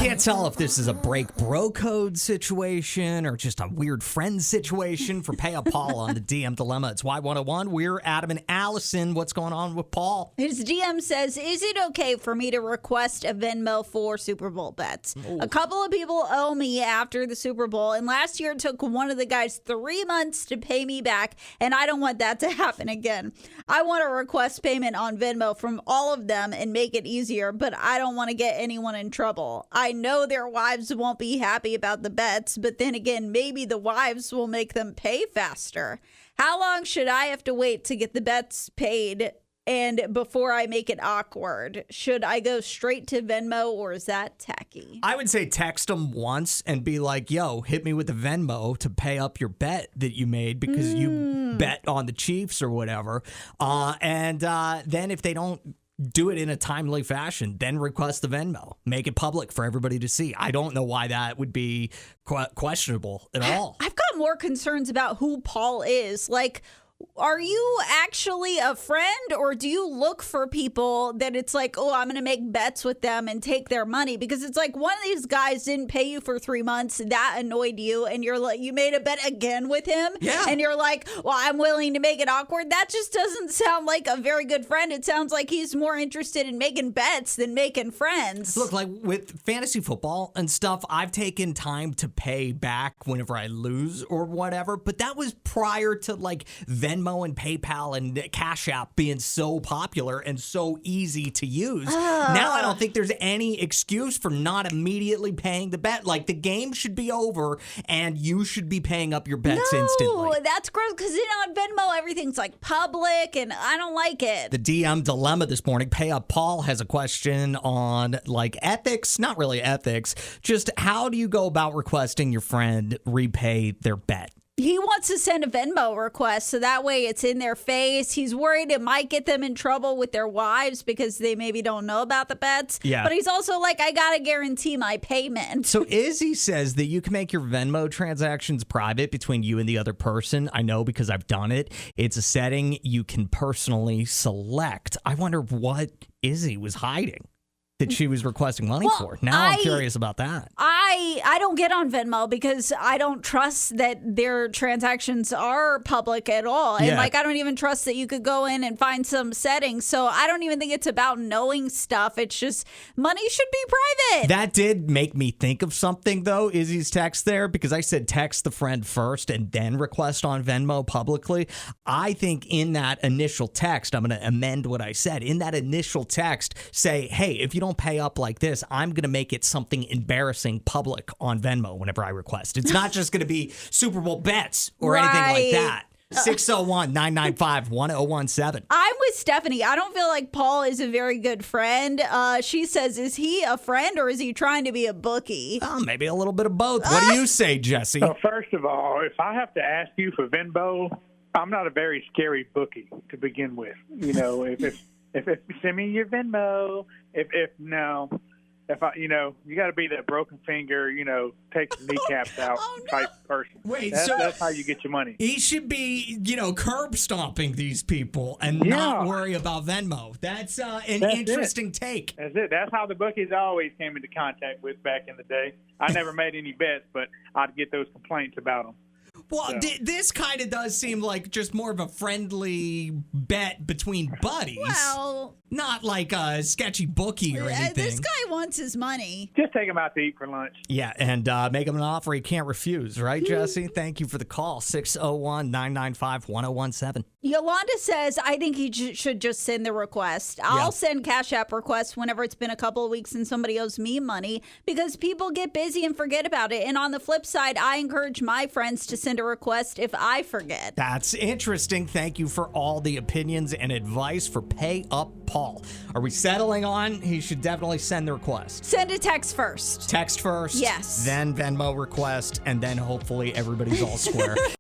can't tell if this is a break bro code situation or just a weird friend situation for Pay Up Paul on the DM Dilemma. It's Y101. We're Adam and Allison. What's going on with Paul? His DM says, is it okay for me to request a Venmo for Super Bowl bets? Ooh. A couple of people owe me after the Super Bowl, and last year it took one of the guys 3 months to pay me back, and I don't want that to happen again. I want to request payment on Venmo from all of them and make it easier, but I don't want to get anyone in trouble. I know their wives won't be happy about the bets, but then again, maybe the wives will make them pay faster. How long should I have to wait to get the bets paid and before I make it awkward? Should I go straight to Venmo or is that tacky? I would say text them once and be like, yo, hit me with the Venmo to pay up your bet that you made because you bet on the Chiefs or whatever. And then if they don't do it in a timely fashion, then request the Venmo. Make it public for everybody to see. I don't know why that would be questionable at all. I've got more concerns about who Paul is. Like, are you actually a friend or do you look for people that it's like, oh, I'm going to make bets with them and take their money? Because it's like one of these guys didn't pay you for 3 months. That annoyed you. And you're like, you made a bet again with him. Yeah. And you're like, well, I'm willing to make it awkward. That just doesn't sound like a very good friend. It sounds like he's more interested in making bets than making friends. Look, like with fantasy football and stuff, I've taken time to pay back whenever I lose or whatever. But that was prior to like Venmo and PayPal and Cash App being so popular and so easy to use. Now I don't think there's any excuse for not immediately paying the bet. Like the game should be over and you should be paying up your bets instantly. No, that's gross because on Venmo, everything's like public and I don't like it. The DM Dilemma this morning, Pay Up Paul has a question on like ethics, not really ethics, just how do you go about requesting your friend repay their bet? He wants to send a Venmo request so that way it's in their face. He's worried it might get them in trouble with their wives because they maybe don't know about the bets. Yeah. But he's also like, I got to guarantee my payment. So Izzy says that you can make your Venmo transactions private between you and the other person. I know because I've done it. It's a setting you can personally select. I wonder what Izzy was hiding that she was requesting money for. Now I'm curious about that. I don't get on Venmo because I don't trust that their transactions are public at all. And like, I don't even trust that you could go in and find some settings. So I don't even think it's about knowing stuff. It's just money should be private. That did make me think of something, though, Izzy's text there, because I said text the friend first and then request on Venmo publicly. I think in that initial text, I'm going to amend what I said. In that initial text, say, hey, if you don't pay up like this, I'm going to make it something embarrassing public on Venmo whenever I request. It's not just going to be Super Bowl bets or anything like that. 601-995-1017. I'm with Stephanie. I don't feel like Paul is a very good friend. She says, is he a friend or is he trying to be a bookie? Maybe a little bit of both. What do you say, Jesse? Well, first of all, if I have to ask you for Venmo, I'm not a very scary bookie to begin with. You know, if send me your Venmo, if I, you got to be that broken finger, take the kneecaps out type person. Wait, that's how you get your money. He should be, curb stomping these people and not worry about Venmo. That's interesting take. That's it. That's how the bookies always came into contact with back in the day. I never made any bets, but I'd get those complaints about them. Well, this kind of does seem like just more of a friendly bet between buddies. Well, not like a sketchy bookie or anything. This guy wants his money. Just take him out to eat for lunch. Yeah, and make him an offer he can't refuse, right, Jesse? Thank you for the call. 601-995-1017. Yolanda says, I think he should just send the request. I'll send Cash App requests whenever it's been a couple of weeks and somebody owes me money because people get busy and forget about it. And on the flip side, I encourage my friends to send a request if I forget. That's interesting. Thank you for all the opinions and advice for Pay Up Paul. Are we settling on he should definitely send the request? Send a text first. Text first? Yes. Then Venmo request, and then hopefully everybody's all square.